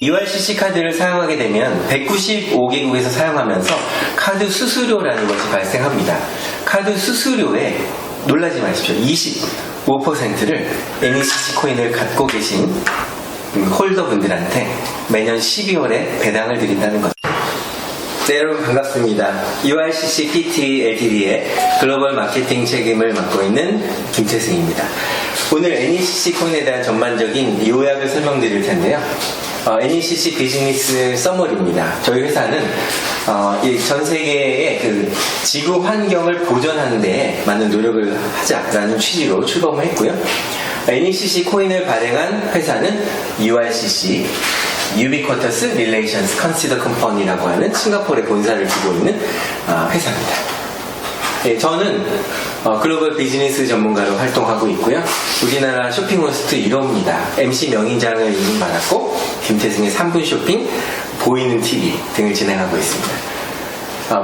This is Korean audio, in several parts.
URCC 카드를 사용하게 되면 195개국에서 사용하면서 카드 수수료라는 것이 발생합니다. 카드 수수료에 놀라지 마십시오. 25%를 NECC 코인을 갖고 계신 홀더분들한테 매년 12월에 배당을 드린다는 것. 네, 여러분 반갑습니다. URCC PT LTD의 글로벌 마케팅 책임을 맡고 있는 김태승입니다. 오늘 NECC 코인에 대한 전반적인 요약을 설명드릴 텐데요. NECC 비즈니스 서머리입니다. 저희 회사는 전 세계의 그 지구 환경을 보존하는 데에 많은 노력을 하자라는 취지로 출범을 했고요. NECC 코인을 발행한 회사는 URCC Ubiquitous Relations Consider Company라고 하는 싱가포르에 본사를 두고 있는 회사입니다. 네, 저는 글로벌 비즈니스 전문가로 활동하고 있고요. 우리나라 쇼핑 호스트 1호입니다. MC 명인장을 인증받았고 김태승의 3분 쇼핑, 보이는 TV 등을 진행하고 있습니다.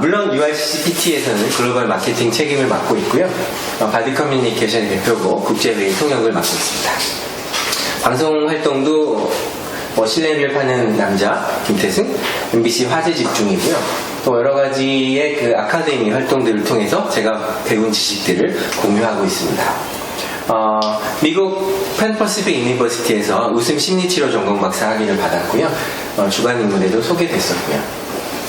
물론 URCC PT에서는 글로벌 마케팅 책임을 맡고 있고요. 바디 커뮤니케이션 대표고 국제회의 통역을 맡고 있습니다. 방송 활동도 실내를 파는 남자 김태승, MBC 화제 집중이고요. 또 여러 가지의 그 아카데미 활동들을 통해서 제가 배운 지식들을 공유하고 있습니다. 미국 펜퍼시픽 유니버시티에서 웃음 심리치료 전공 박사 학위를 받았고요. 주간 인물에도 소개됐었고요.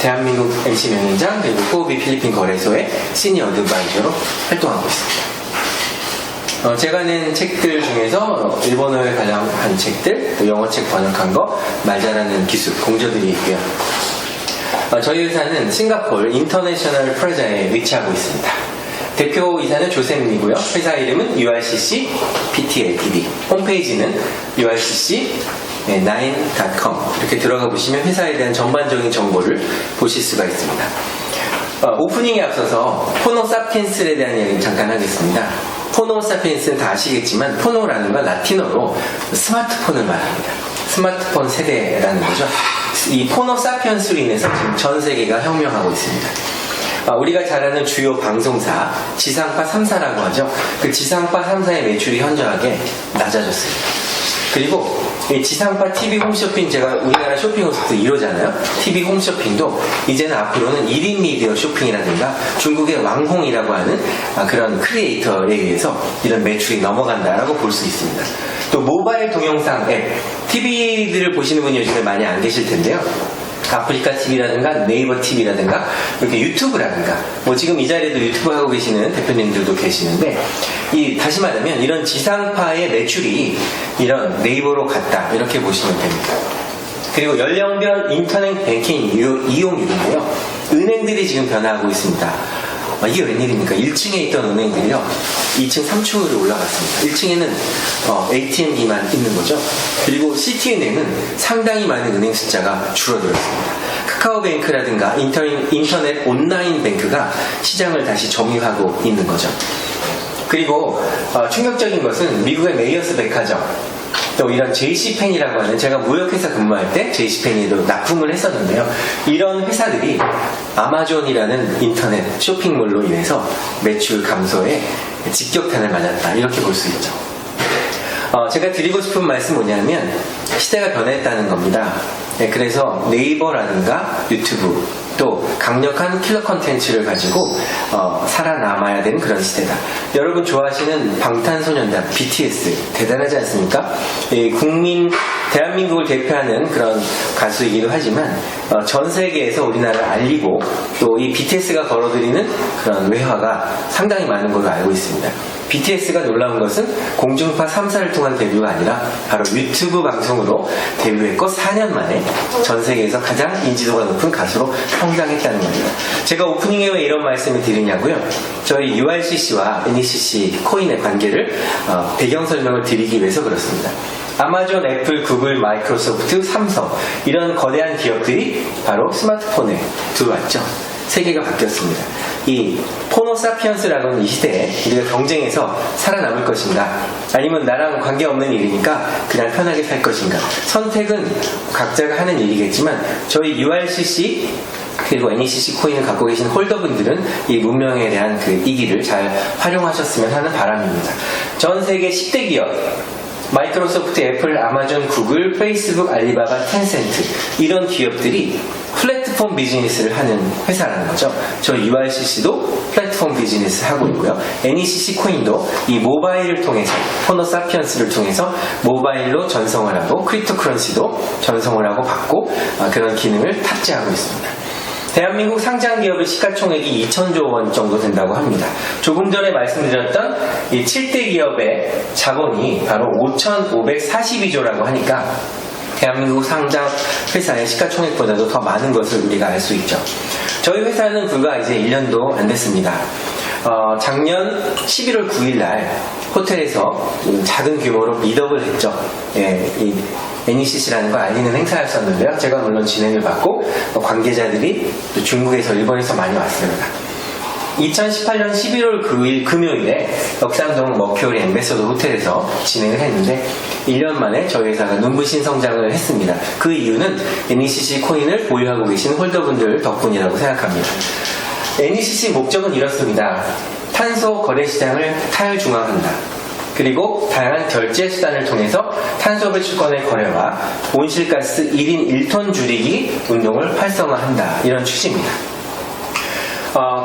대한민국 MC 명인장 그리고 호흡이 필리핀 거래소의 시니어 어드바이저로 활동하고 있습니다. 제가 낸 책들 중에서 일본어에 관련한 책들, 또 영어책 번역한 거, 말 잘하는 기술, 공저들이 있고요. 저희 회사는 싱가포르 인터내셔널 프라자에 위치하고 있습니다. 대표이사는 조셉이고요. 회사 이름은 URCC PT LTD. 홈페이지는 urcc9.com 이렇게 들어가 보시면 회사에 대한 전반적인 정보를 보실 수가 있습니다. 오프닝에 앞서서 포노 사피엔스에 대한 이야기를 잠깐 하겠습니다. 포노 사피엔스는 다 아시겠지만 포노라는 건 라틴어로 스마트폰을 말합니다. 스마트폰 세대라는 거죠. 이 포노 사피엔스로 인해서 지금 전 세계가 혁명하고 있습니다. 우리가 잘 아는 주요 방송사 지상파 3사라고 하죠. 그 지상파 3사의 매출이 현저하게 낮아졌습니다. 그리고 이 지상파 TV 홈쇼핑, 제가 우리나라 쇼핑 호스트 1호잖아요. TV 홈쇼핑도 이제는 앞으로는 1인 미디어 쇼핑이라든가 중국의 왕홍이라고 하는 그런 크리에이터에 의해서 이런 매출이 넘어간다라고 볼 수 있습니다. 또 모바일 동영상 앱, TV들을 보시는 분이 요즘에 많이 안 계실 텐데요. 아프리카 TV라든가 네이버 TV라든가 이렇게 유튜브라든가 지금 이 자리에도 유튜브 하고 계시는 대표님들도 계시는데 다시 말하면 이런 지상파의 매출이 이런 네이버로 갔다 이렇게 보시면 됩니다. 그리고 연령별 인터넷 뱅킹 이용률인데요. 은행들이 지금 변화하고 있습니다. 이게 웬일입니까? 1층에 있던 은행들이요 2층, 3층으로 올라갔습니다. 1층에는 ATM기만 있는 거죠. 그리고 시티은행은 상당히 많은 은행 숫자가 줄어들었습니다. 카카오뱅크라든가 인터넷 온라인 뱅크가 시장을 다시 점유하고 있는 거죠. 그리고 충격적인 것은 미국의 메이어스 백화점, 또 이런 JC펜이라고 하는, 제가 무역회사 근무할 때 JC펜에도 납품을 했었는데요. 이런 회사들이 아마존이라는 인터넷 쇼핑몰로 인해서 매출 감소에 직격탄을 맞았다 이렇게 볼 수 있죠. 제가 드리고 싶은 말씀은 뭐냐면 시대가 변했다는 겁니다. 그래서 네이버라든가 유튜브 또 강력한 킬러 컨텐츠를 가지고 살아남아야 되는 그런 시대다. 여러분 좋아하시는 방탄소년단 BTS 대단하지 않습니까? 대한민국을 대표하는 그런 가수이기도 하지만 전 세계에서 우리나라를 알리고 또 이 BTS가 걸어들이는 그런 외화가 상당히 많은 걸로 알고 있습니다. BTS가 놀라운 것은 공중파 3사를 통한 데뷔가 아니라 바로 유튜브 방송으로 데뷔했고 4년 만에 전 세계에서 가장 인지도가 높은 가수로 성장했다는 겁니다. 제가 오프닝에 왜 이런 말씀을 드리냐고요? 저희 URCC와 NECC 코인의 관계를 배경 설명을 드리기 위해서 그렇습니다. 아마존, 애플, 구글, 마이크로소프트, 삼성 이런 거대한 기업들이 바로 스마트폰에 들어왔죠. 세계가 바뀌었습니다. 이 포노사피언스라고 하는 이 시대에 우리가 경쟁해서 살아남을 것인가, 아니면 나랑 관계없는 일이니까 그냥 편하게 살 것인가, 선택은 각자가 하는 일이겠지만 저희 URCC 그리고 NECC 코인을 갖고 계신 홀더분들은 이 문명에 대한 그 이기를 잘 활용하셨으면 하는 바람입니다. 전 세계 10대 기업 마이크로소프트, 애플, 아마존, 구글, 페이스북, 알리바바, 텐센트 이런 기업들이 플랫폼 비즈니스를 하는 회사라는 거죠. 저희 URCC도 플랫폼 비즈니스 하고 있고요. NECC 코인도 이 모바일을 통해서 포노 사피언스를 통해서 모바일로 전송을 하고 크립토커런시도 전송을 하고 받고 그런 기능을 탑재하고 있습니다. 대한민국 상장 기업의 시가총액이 2,000조 원 정도 된다고 합니다. 조금 전에 말씀드렸던 이 7대 기업의 자본이 바로 5,542조라고 하니까 대한민국 상장 회사의 시가총액보다도 더 많은 것을 우리가 알 수 있죠. 저희 회사는 불과 이제 1년도 안 됐습니다. 작년 11월 9일 날 호텔에서 작은 규모로 미덕을 했죠. 예, 이 NECC라는 걸 알리는 행사였었는데요. 제가 물론 진행을 받고 관계자들이 또 중국에서 일본에서 많이 왔습니다. 2018년 11월 9일 금요일에 역삼동 머큐리 엠베서더 호텔에서 진행을 했는데 1년 만에 저희 회사가 눈부신 성장을 했습니다. 그 이유는 NECC 코인을 보유하고 계신 홀더분들 덕분이라고 생각합니다. NECC 목적은 이렇습니다. 탄소 거래 시장을 탈중앙한다. 그리고 다양한 결제 수단을 통해서 탄소 배출권의 거래와 온실가스 1인 1톤 줄이기 운동을 활성화한다. 이런 취지입니다.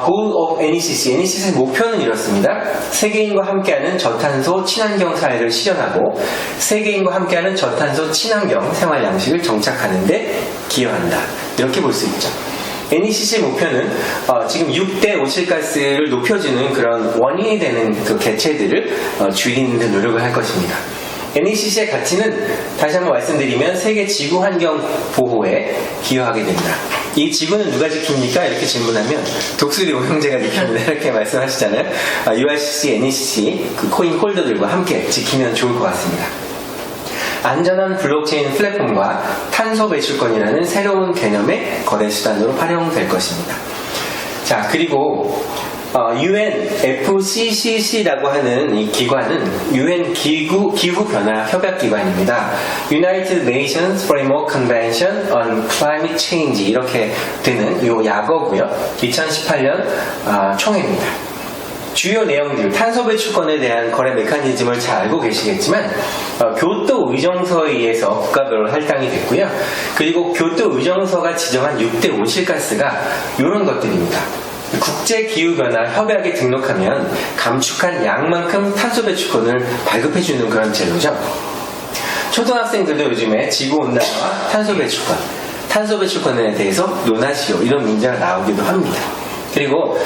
Goal of NECC. NECC의 목표는 이렇습니다. 세계인과 함께하는 저탄소 친환경 사회를 실현하고 세계인과 함께하는 저탄소 친환경 생활 양식을 정착하는 데 기여한다. 이렇게 볼 수 있죠. NECC의 목표는 지금 6대 온실가스를 높여주는 그런 원인이 되는 그 개체들을 줄이는 데 노력을 할 것입니다. NECC의 가치는 다시 한번 말씀드리면 세계 지구 환경 보호에 기여하게 된다. 이 지구는 누가 지킵니까? 이렇게 질문하면 독수리 오형제가 지킵니다. 이렇게 말씀하시잖아요. URCC, NECC 그 코인 홀더들과 함께 지키면 좋을 것 같습니다. 안전한 블록체인 플랫폼과 탄소 배출권이라는 새로운 개념의 거래 수단으로 활용될 것입니다. 자, 그리고 UNFCCC라고 하는 이 기관은 UN 기후 변화 협약 기관입니다. United Nations Framework Convention on Climate Change 이렇게 되는 이 약어고요. 2018년 총회입니다. 주요 내용들, 탄소 배출권에 대한 거래 메커니즘을 잘 알고 계시겠지만 교토 의정서에 의해서 국가별로 할당이 됐고요. 그리고 교토 의정서가 지정한 6대 온실가스가 이런 것들입니다. 국제기후변화 협약에 등록하면 감축한 양만큼 탄소 배출권을 발급해주는 그런 제도죠. 초등학생들도 요즘에 지구온난화와 탄소 배출권에 대해서 논하시오 이런 문제가 나오기도 합니다. 그리고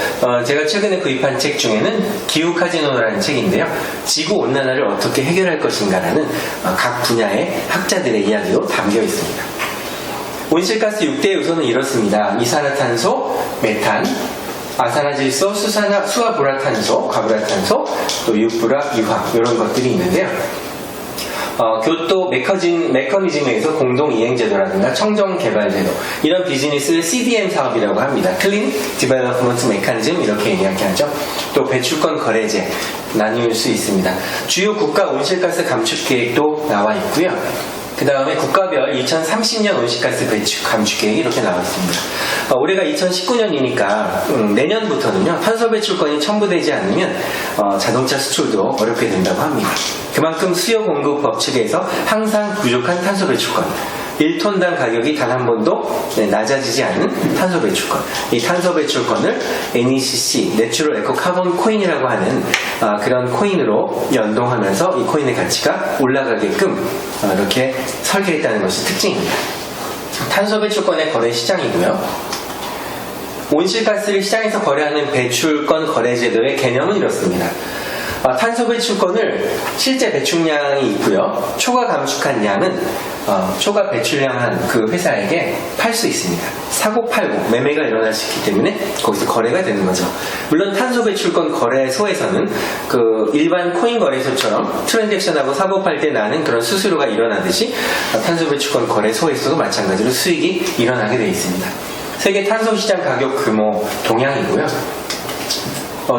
제가 최근에 구입한 책 중에는 기후 카지노라는 책인데요. 지구온난화를 어떻게 해결할 것인가라는 각 분야의 학자들의 이야기도 담겨 있습니다. 온실가스 6대 요소는 이렇습니다. 이산화탄소, 메탄, 아산화질소, 수화불화탄소, 과불화탄소, 또 육불화, 유황 이런 것들이 있는데요. 교토 메커니즘에서 공동이행제도라든가 청정개발제도 이런 비즈니스를 CDM 사업이라고 합니다. Clean Development Mechanism 이렇게 이야기하죠. 또 배출권 거래제 나눌 수 있습니다. 주요 국가 온실가스 감축 계획도 나와 있고요. 그 다음에 국가별 2030년 온실가스 배출 감축 계획이 이렇게 나와 있습니다. 올해가 2019년이니까 내년부터는요 탄소 배출권이 첨부되지 않으면 자동차 수출도 어렵게 된다고 합니다. 그만큼 수요 공급 법칙에서 항상 부족한 탄소 배출권 1톤당 가격이 단 한 번도 낮아지지 않은 탄소 배출권. 이 탄소 배출권을 NECC, 내추럴 에코 카본 코인이라고 하는 그런 코인으로 연동하면서 이 코인의 가치가 올라가게끔 이렇게 설계했다는 것이 특징입니다. 탄소 배출권의 거래 시장이고요. 온실가스를 시장에서 거래하는 배출권 거래제도의 개념은 이렇습니다. 탄소 배출권을 실제 배출량이 있고요. 초과 감축한 양은 초과 배출량한 그 회사에게 팔 수 있습니다. 사고 팔고 매매가 일어날 수 있기 때문에 거기서 거래가 되는 거죠. 물론 탄소 배출권 거래소에서는 그 일반 코인 거래소처럼 트랜잭션하고 사고 팔 때 나는 그런 수수료가 일어나듯이 탄소 배출권 거래소에서도 마찬가지로 수익이 일어나게 되어 있습니다. 세계 탄소 시장 가격 규모 동향이고요.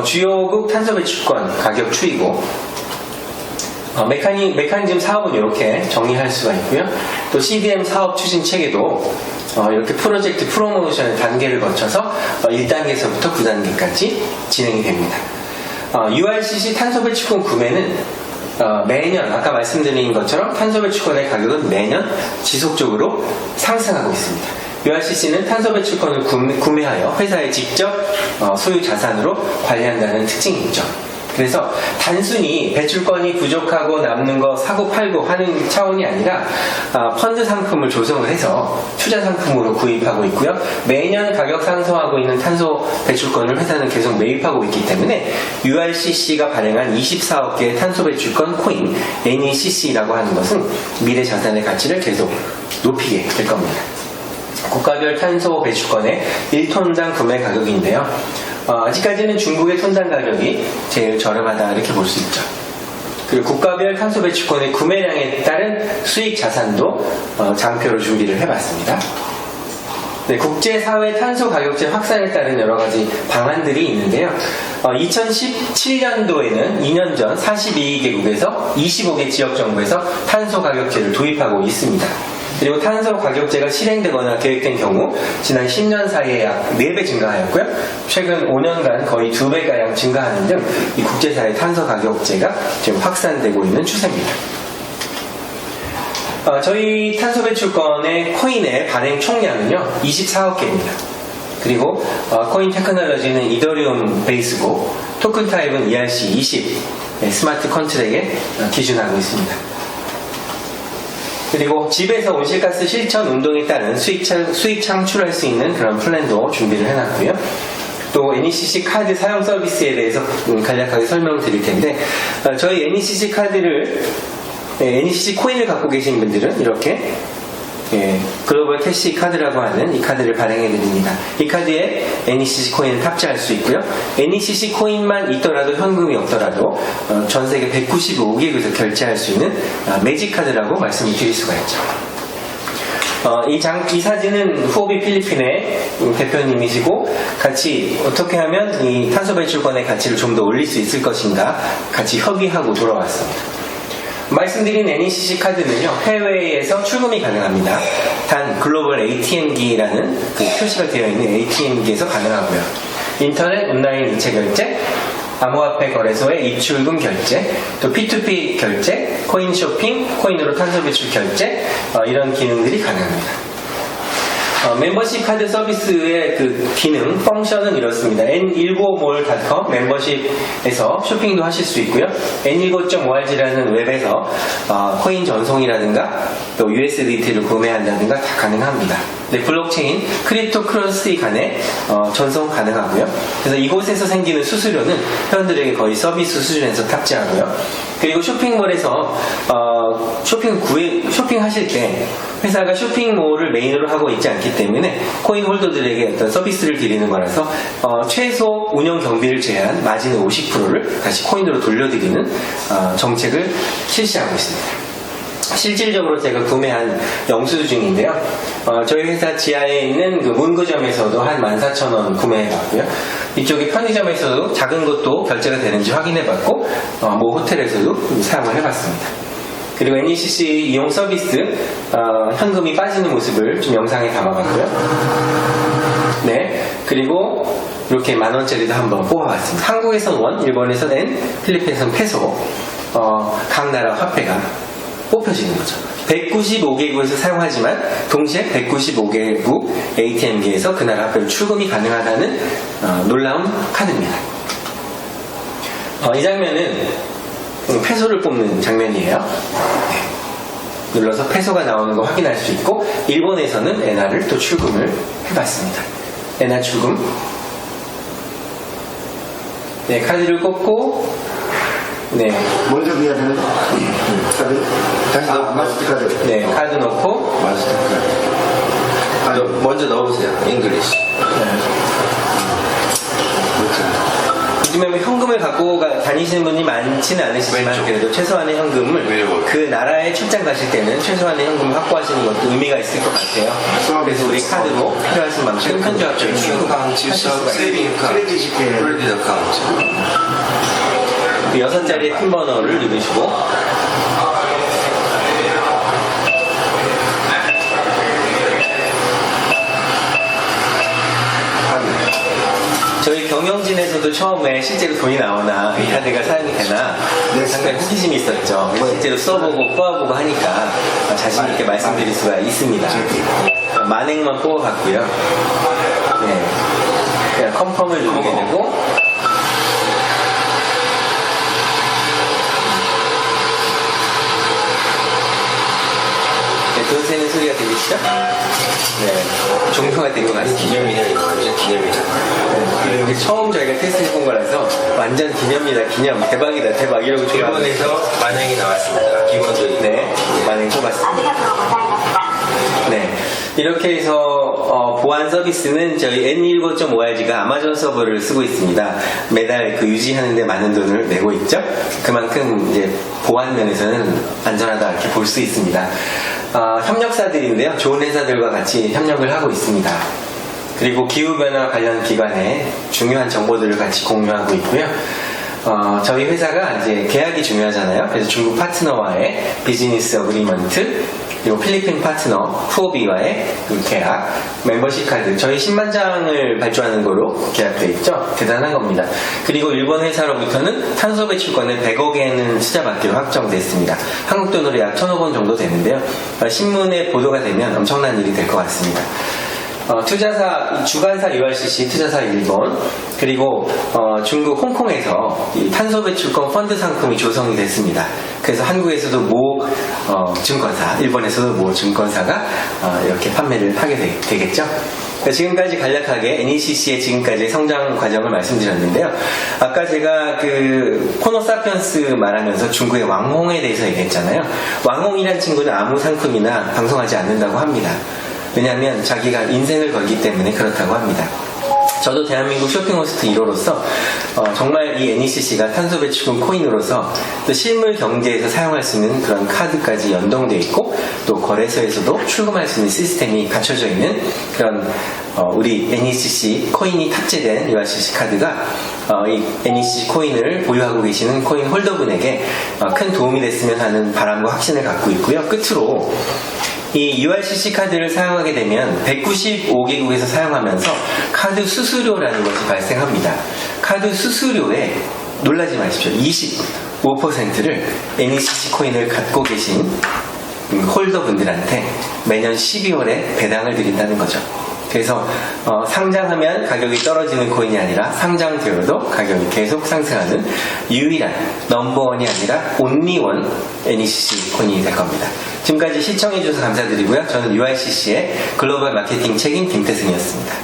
주요국 탄소 배출권 가격 추이고 메커니즘 사업은 이렇게 정리할 수가 있고요. 또 CDM 사업 추진 체계도 이렇게 프로젝트 프로모션 단계를 거쳐서 1단계에서부터 9단계까지 진행이 됩니다. URCC 탄소 배출권 구매는 매년 아까 말씀드린 것처럼 탄소 배출권의 가격은 매년 지속적으로 상승하고 있습니다. URCC는 탄소 배출권을 구매하여 회사에 직접 소유 자산으로 관리한다는 특징이 있죠. 그래서 단순히 배출권이 부족하고 남는 거 사고 팔고 하는 차원이 아니라 펀드 상품을 조성을 해서 투자 상품으로 구입하고 있고요. 매년 가격 상승하고 있는 탄소 배출권을 회사는 계속 매입하고 있기 때문에 URCC가 발행한 24억 개의 탄소 배출권 코인 NECC라고 하는 것은 미래 자산의 가치를 계속 높이게 될 겁니다. 국가별 탄소 배출권의 1톤당 구매 가격인데요. 아직까지는 중국의 톤당 가격이 제일 저렴하다 이렇게 볼 수 있죠. 그리고 국가별 탄소 배출권의 구매량에 따른 수익 자산도 장표로 준비를 해봤습니다. 네, 국제사회 탄소 가격제 확산에 따른 여러 가지 방안들이 있는데요. 2017년도에는 2년 전 42개국에서 25개 지역정부에서 탄소 가격제를 도입하고 있습니다. 그리고 탄소 가격제가 실행되거나 계획된 경우 지난 10년 사이에 약 4배 증가하였고요. 최근 5년간 거의 2배가량 증가하는 등 이 국제사회 탄소 가격제가 지금 확산되고 있는 추세입니다. 저희 탄소 배출권의 코인의 발행 총량은요 24억 개입니다. 그리고 코인 테크놀로지는 이더리움 베이스고 토큰 타입은 ERC20 스마트 컨트랙에 기준하고 있습니다. 그리고 집에서 온실가스 실천 운동에 따른 수익 창출할 수 있는 그런 플랜도 준비를 해놨고요. 또 NECC 카드 사용 서비스에 대해서 간략하게 설명드릴 텐데 저희 NECC 카드를 NECC 코인을 갖고 계신 분들은 이렇게 글로벌 캐시 카드라고 하는 이 카드를 발행해 드립니다. 이 카드에 NECC 코인을 탑재할 수 있고요. NECC 코인만 있더라도 현금이 없더라도 전 세계 195개국에서 결제할 수 있는 매직 카드라고 말씀을 드릴 수가 있죠. 이 사진은 후오비 필리핀의 대표님이시고 같이 어떻게 하면 이 탄소 배출권의 가치를 좀 더 올릴 수 있을 것인가 같이 협의하고 돌아왔습니다. 말씀드린 NECC 카드는요 해외에서 출금이 가능합니다. 단 글로벌 ATM기라는 그 표시가 되어 있는 ATM기에서 가능하고요. 인터넷 온라인 이체 결제, 암호화폐 거래소의 입출금 결제, 또 P2P 결제, 코인 쇼핑, 코인으로 탄소 배출 결제 이런 기능들이 가능합니다. 멤버십 카드 서비스의 그 기능, 펑션은 이렇습니다. n195mall.com 멤버십에서 쇼핑도 하실 수 있고요. n195.org라는 웹에서 코인 전송이라든가 또 USDT를 구매한다든가 다 가능합니다. 네, 블록체인, 크립토 크런시 간에 전송 가능하고요. 그래서 이곳에서 생기는 수수료는 회원들에게 거의 서비스 수준에서 탑재하고요. 그리고 쇼핑몰에서 쇼핑하실 때 회사가 쇼핑몰을 메인으로 하고 있지 않기 때문에 코인 홀더들에게 어떤 서비스를 드리는 거라서 최소 운영 경비를 제한 마진의 50%를 다시 코인으로 돌려드리는 정책을 실시하고 있습니다. 실질적으로 제가 구매한 영수증 중인데요. 저희 회사 지하에 있는 그 문구점에서도 한 14,000원 구매해봤고요. 이쪽에 편의점에서도 작은 것도 결제가 되는지 확인해봤고 모 호텔에서도 사용을 해봤습니다. 그리고 NECC 이용 서비스 현금이 빠지는 모습을 좀 영상에 담아봤고요. 네, 그리고 이렇게 10,000원짜리도 한번 뽑아봤습니다. 한국에선 원, 일본에선 엔, 필리핀에선 페소 각 나라 화폐가 뽑혀지는 거죠. 195개국에서 사용하지만 동시에 195개국 ATM기에서 그 나라 화폐로 출금이 가능하다는 놀라운 카드입니다. 이 장면은 페소를 뽑는 장면이에요. 네. 눌러서 페소가 나오는 거 확인할 수 있고 일본에서는 엔화를 또 출금을 해봤습니다. 엔화 출금. 네, 카드를 꽂고 네. 먼저 넣어야 되는 카드? 다시 마스터 카드. 네, 카드 넣고 마스터 카드. 먼저 넣어보세요. 잉글리시. 요즘에 뭐 현금을 갖고 다니시는 분이 많지는 않으시지만 왼쪽. 그래도 최소한의 현금을 왼쪽. 그 나라에 출장 가실 때는 최소한의 현금을 확보하시는 것도 의미가 있을 것 같아요. 그래서 우리 카드로 필요하신 만큼 현저하게 출금 카운트, 세이빙 카운트, 크레딧 카운트. 6자리의 핀 번호를 누르시고 저희 경영진에서도 처음에 실제로 돈이 나오나 이 카드가 사용이 되나 상당히 호기심이 있었죠. 실제로 써보고 꼬아보고 하니까 자신 있게 말씀드릴 수가 있습니다. 만행만 뽑아봤고요. 네. 그냥 컨펌을 누르게 되고 돈 세는 소리가 들리시죠? 네, 종료가 된 것 같습니다. 기념이네, 이거 완전 기념이다. 네, 이게 처음 저희가 테스트 해본 거라서 완전 기념이다, 기념, 대박이다, 대박 이러고 좋아하고 일본에서 만행이 나왔습니다. 기본적인. 네, 만행 뽑았습니다. 네, 이렇게 해서 보안 서비스는 저희 N15.5RG가 아마존 서버를 쓰고 있습니다. 매달 그 유지하는데 많은 돈을 내고 있죠. 그만큼 이제 보안 면에서는 안전하다 이렇게 볼 수 있습니다. 협력사들인데요. 좋은 회사들과 같이 협력을 하고 있습니다. 그리고 기후변화 관련 기관에 중요한 정보들을 같이 공유하고 있고요. 저희 회사가 이제 계약이 중요하잖아요. 그래서 중국 파트너와의 비즈니스 어그리먼트, 그리고 필리핀 파트너 후오비와의 그 계약, 멤버십 카드, 저희 10만 장을 발주하는 거로 계약되어 있죠. 대단한 겁니다. 그리고 일본 회사로부터는 탄소 배출권을 100억에는 투자받기로 확정됐습니다. 한국 돈으로 약 1,000억 원 정도 되는데요. 신문에 보도가 되면 엄청난 일이 될 것 같습니다. 투자사, 주관사 URCC, 투자사 일본, 그리고 중국 홍콩에서 이 탄소 배출권 펀드 상품이 조성이 됐습니다. 그래서 한국에서도 모 증권사, 일본에서도 모 증권사가 이렇게 판매를 하게 되겠죠. 지금까지 간략하게 NECC의 지금까지의 성장 과정을 말씀드렸는데요. 아까 제가 그 호노사피언스 말하면서 중국의 왕홍에 대해서 얘기했잖아요. 왕홍이란 친구는 아무 상품이나 방송하지 않는다고 합니다. 왜냐하면 자기가 인생을 걸기 때문에 그렇다고 합니다. 저도 대한민국 쇼핑호스트 1호로서 정말 이 NECC가 탄소 배출권 코인으로서 또 실물 경제에서 사용할 수 있는 그런 카드까지 연동되어 있고 또 거래소에서도 출금할 수 있는 시스템이 갖춰져 있는 그런 우리 NECC 코인이 탑재된 URCC 카드가 이 NECC 코인을 보유하고 계시는 코인 홀더분에게 큰 도움이 됐으면 하는 바람과 확신을 갖고 있고요. 끝으로 이 URCC 카드를 사용하게 되면 195개국에서 사용하면서 카드 수수료라는 것이 발생합니다. 카드 수수료에 놀라지 마십시오. 25%를 NECC 코인을 갖고 계신 홀더분들한테 매년 12월에 배당을 드린다는 거죠. 그래서 상장하면 가격이 떨어지는 코인이 아니라 상장되어도 가격이 계속 상승하는 유일한 넘버원이 아니라 온리원 NECC 코인이 될 겁니다. 지금까지 시청해주셔서 감사드리고요. 저는 URCC의 글로벌 마케팅 책임 김태승이었습니다.